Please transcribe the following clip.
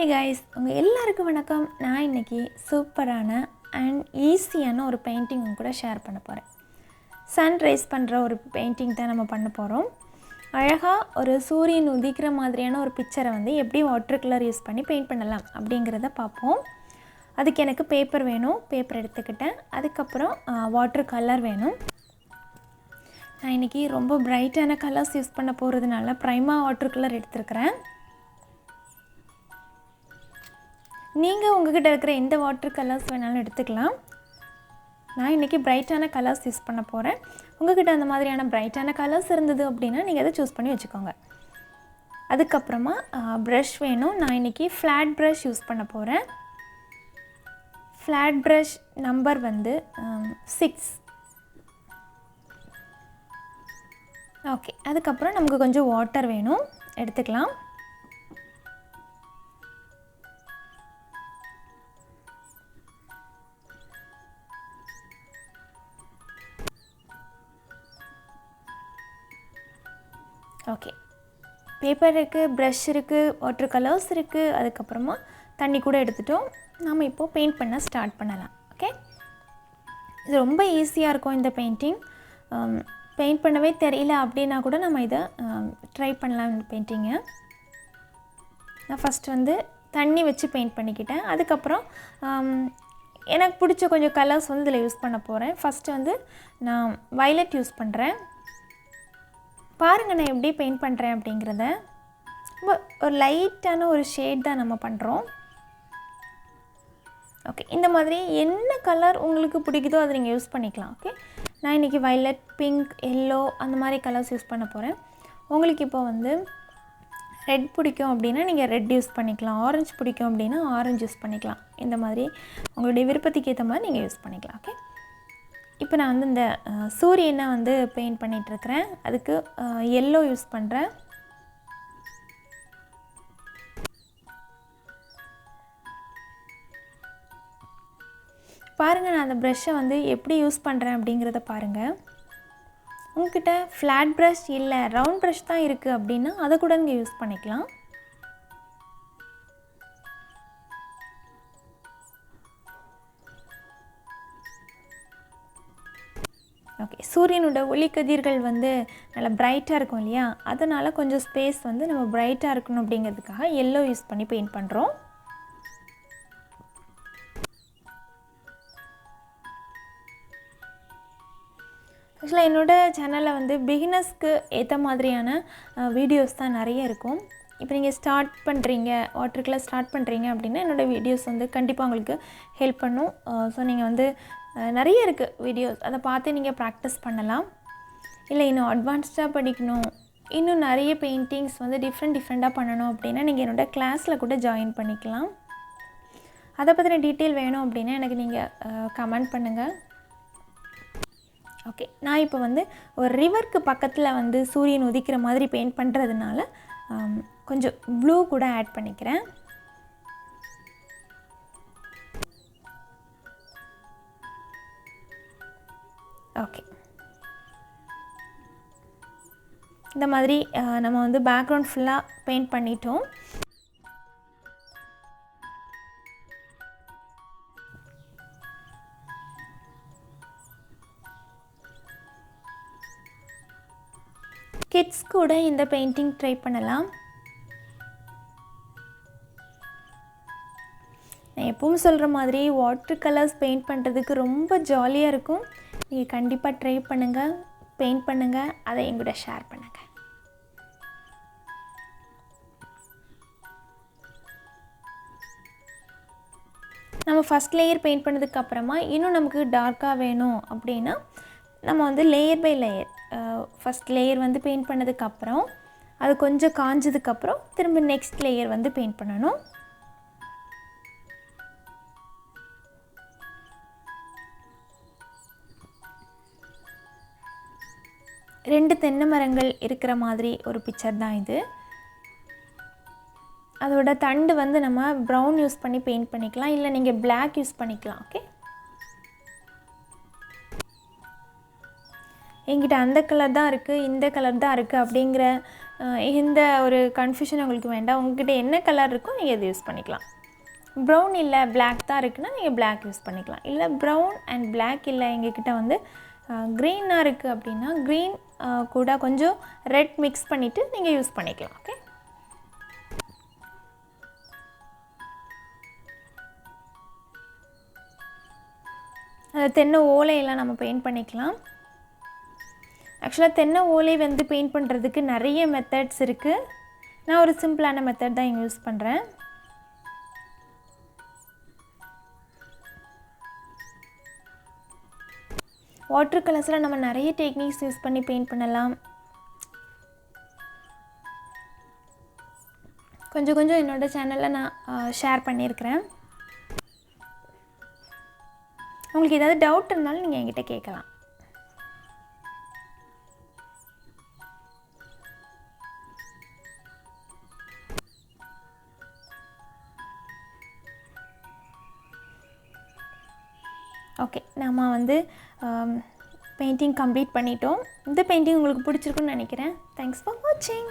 Hey guys, உங்கள் எல்லாருக்கும் வணக்கம். நான் இன்னைக்கு சூப்பரான அண்ட் ஈஸியான ஒரு பெயிண்டிங் கூட ஷேர் பண்ண போகிறேன். சன்ரைஸ் பண்ணுற ஒரு பெயிண்டிங் தான் நம்ம பண்ண போகிறோம். அழகாக ஒரு சூரியன் உதிக்கிற மாதிரியான ஒரு பிக்சரை வந்து எப்படி வாட்டர் கலர் யூஸ் பண்ணி பெயிண்ட் பண்ணலாம் அப்படிங்கிறத பார்ப்போம். அதுக்கு எனக்கு பேப்பர் வேணும், பேப்பர் எடுத்துக்கிட்டேன். அதுக்கப்புறம் வாட்டர் கலர் வேணும். நான் இன்றைக்கி ரொம்ப பிரைட்டான கலர்ஸ் யூஸ் பண்ண போகிறதுனால prima வாட்டர் கலர் எடுத்துருக்கிறேன். நீங்கள் உங்கள்கிட்ட இருக்கிற எந்த வாட்டர் கலர்ஸ் வேணாலும் எடுத்துக்கலாம். நான் இன்றைக்கி பிரைட்டான கலர்ஸ் யூஸ் பண்ண போகிறேன். உங்கள்கிட்ட அந்த மாதிரியான பிரைட்டான கலர்ஸ் இருந்தது அப்படின்னா நீங்கள் அதை சூஸ் பண்ணி வச்சுக்கோங்க. அதுக்கப்புறமா ப்ரஷ் வேணும். நான் இன்றைக்கி ஃப்ளாட் ப்ரஷ் யூஸ் பண்ண போகிறேன். ஃப்ளாட் ப்ரஷ் நம்பர் வந்து 6. ஓகே, அதுக்கப்புறம் நமக்கு கொஞ்சம் வாட்டர் வேணும், எடுத்துக்கலாம். ஓகே, பேப்பர் இருக்குது, ப்ரஷ் இருக்குது, வாட்டர் கலர்ஸ் இருக்குது, அதுக்கப்புறமா தண்ணி கூட எடுத்துட்டோம். நாம் இப்போது பெயிண்ட் பண்ண ஸ்டார்ட் பண்ணலாம். ஓகே, இது ரொம்ப ஈஸியாக இருக்கும். இந்த பெயிண்டிங் பெயிண்ட் பண்ணவே தெரியல அப்படின்னா கூட நம்ம இதை ட்ரை பண்ணலாம். இந்த பெயிண்டிங்கை நான் ஃபஸ்ட் வந்து தண்ணி வச்சு பெயிண்ட் பண்ணிக்கிட்டேன். அதுக்கப்புறம் எனக்கு பிடிச்ச கொஞ்சம் கலர்ஸ் வந்து இதில் யூஸ் பண்ண போகிறேன். ஃபஸ்ட்டு வந்து நான் வயலட் யூஸ் பண்ணுறேன். பாருங்கள் நான் எப்படி பெயிண்ட் பண்ணுறேன் அப்படிங்கிறத. ரொம்ப ஒரு லைட்டான ஒரு ஷேட் தான் நம்ம பண்ணுறோம். ஓகே, இந்த மாதிரி என்ன கலர் உங்களுக்கு பிடிக்குதோ அதை நீங்கள் யூஸ் பண்ணிக்கலாம். ஓகே, நான் இன்றைக்கி வயலட், பிங்க், எல்லோ அந்த மாதிரி கலர்ஸ் யூஸ் பண்ண போகிறேன். உங்களுக்கு இப்போ வந்து ரெட் பிடிக்கும் அப்படின்னா நீங்கள் ரெட் யூஸ் பண்ணிக்கலாம். ஆரஞ்சு பிடிக்கும் அப்படின்னா ஆரஞ்சு யூஸ் பண்ணிக்கலாம். இந்த மாதிரி உங்களுடைய விருப்பத்துக்கு ஏற்ற மாதிரி நீங்கள் யூஸ் பண்ணிக்கலாம். ஓகே, இப்போ நான் வந்து இந்த சூரியனை வந்து பெயிண்ட் பண்ணிகிட்ருக்கிறேன். அதுக்கு எல்லோ யூஸ் பண்ணுறேன். பாருங்கள் நான் அந்த ப்ரஷ்ஷை வந்து எப்படி யூஸ் பண்ணுறேன் அப்படிங்கிறத பாருங்கள். உங்கள்கிட்ட ஃப்ளாட் ப்ரஷ் இல்லை, ரவுண்ட் ப்ரஷ் தான் இருக்குது அப்படின்னா அதை கூட நீங்கள் யூஸ் பண்ணிக்கலாம். ஓகே, சூரியனோட ஒளிக்கதிர்கள் வந்து நல்லா பிரைட்டாக இருக்கும் இல்லையா, அதனால் கொஞ்சம் ஸ்பேஸ் வந்து நம்ம பிரைட்டாக இருக்கணும் அப்படிங்கிறதுக்காக எல்லோ யூஸ் பண்ணி பெயிண்ட் பண்ணுறோம். ஆக்சுவலாக என்னோடய சேனலில் வந்து பிகினர்ஸ்க்கு ஏற்ற மாதிரியான வீடியோஸ் தான் நிறைய இருக்கும். இப்போ நீங்கள் ஸ்டார்ட் பண்ணுறீங்க, வாட்டர் கலர் ஸ்டார்ட் பண்ணுறீங்க அப்படின்னா என்னோடய வீடியோஸ் வந்து கண்டிப்பாக உங்களுக்கு ஹெல்ப் பண்ணும். ஸோ நீங்கள் வந்து நிறைய இருக்குது வீடியோஸ், அதை பார்த்து நீங்கள் ப்ராக்டிஸ் பண்ணலாம். இல்லை இன்னும் அட்வான்ஸ்டாக படிக்கணும், இன்னும் நிறைய பெயிண்டிங்ஸ் வந்து டிஃப்ரெண்ட்டாக பண்ணணும் அப்படின்னா நீங்கள் என்னோடய கிளாஸில் கூட ஜாயின் பண்ணிக்கலாம். அதை பற்றின டீட்டெயில் வேணும் அப்படின்னா எனக்கு நீங்கள் கமெண்ட் பண்ணுங்கள். ஓகே, நான் இப்போ வந்து ஒரு ரிவருக்கு பக்கத்தில் வந்து சூரியன் உதிக்கிற மாதிரி பெயிண்ட் பண்ணுறதுனால கொஞ்சம் ப்ளூ கூட ஆட் பண்ணிக்கிறேன். ஓகே, இந்த மாதிரி நம்ம வந்து பேக்ரவுண்ட் ஃபுல்லாக பெயிண்ட் பண்ணிட்டோம். கிட்ஸ் கூட இந்த பெயிண்டிங் ட்ரை பண்ணலாம். நான் எப்பவும் சொல்கிற மாதிரி வாட்டர் கலர்ஸ் பெயிண்ட் பண்ணுறதுக்கு ரொம்ப ஜாலியாக இருக்கும். நீங்கள் கண்டிப்பாக ட்ரை பண்ணுங்கள், பெயிண்ட் பண்ணுங்கள், அதை எங்கூட ஷேர் பண்ணுங்கள். நம்ம ஃபஸ்ட் லேயர் பெயிண்ட் பண்ணதுக்கப்புறமா இன்னும் நமக்கு டார்க்காக வேணும் அப்படின்னா நம்ம வந்து layer by layer first layer வந்து பெயிண்ட் பண்ணதுக்கப்புறம் அது கொஞ்சம் காஞ்சதுக்கப்புறம் திரும்ப நெக்ஸ்ட் லேயர் வந்து பெயிண்ட் பண்ணணும். ரெண்டு தென்னை மரங்கள் இருக்கிற மாதிரி ஒரு பிக்சர் தான் இது. அதோட தண்டு வந்து நம்ம ப்ரௌன் யூஸ் பண்ணி பெயிண்ட் பண்ணிக்கலாம், இல்லை நீங்கள் பிளாக் யூஸ் பண்ணிக்கலாம். ஓகே, என்கிட்ட அந்த கலர் தான் இருக்குது, இந்த கலர் தான் இருக்குது அப்படிங்கிற இந்த ஒரு கன்ஃபியூஷன் உங்களுக்கு வேண்டாம். உங்ககிட்ட என்ன கலர் இருக்கோ நீங்கள் இதை யூஸ் பண்ணிக்கலாம். ப்ரௌன் இல்லை பிளாக் தான் இருக்குன்னா நீங்கள் பிளாக் யூஸ் பண்ணிக்கலாம். இல்லை ப்ரௌன் அண்ட் பிளாக் இல்லை எங்ககிட்ட வந்து க்ரீனாக இருக்குது அப்படின்னா க்ரீன் கூட கொஞ்சம் ரெட் மிக்ஸ் பண்ணிவிட்டு நீங்கள் யூஸ் பண்ணிக்கலாம். ஓகே, தென்னை ஓலையெல்லாம் நம்ம பெயிண்ட் பண்ணிக்கலாம். ஆக்சுவலாக தென்னை ஓலை வந்து பெயிண்ட் பண்ணுறதுக்கு நிறைய மெத்தட்ஸ் இருக்குது. நான் ஒரு சிம்பிளான மெத்தட் தான் இங்கே யூஸ் பண்ணுறேன். வாட்டர் கலர்ஸில் நம்ம நிறைய டெக்னிக்ஸ் யூஸ் பண்ணி பெயிண்ட் பண்ணலாம். கொஞ்சம் கொஞ்சம் என்னோடய சேனலில் நான் ஷேர் பண்ணியிருக்கிறேன். உங்களுக்கு ஏதாவது டவுட் இருந்தாலும் நீங்கள் என்கிட்ட கேட்கலாம். ஓகே, நம்ம வந்து பெயிண்டிங் கம்ப்ளீட் பண்ணிட்டோம். இந்த பெயிண்டிங் உங்களுக்கு பிடிச்சிருக்குன்னு நினைக்கிறேன். தேங்க்ஸ் ஃபார் வாட்சிங்.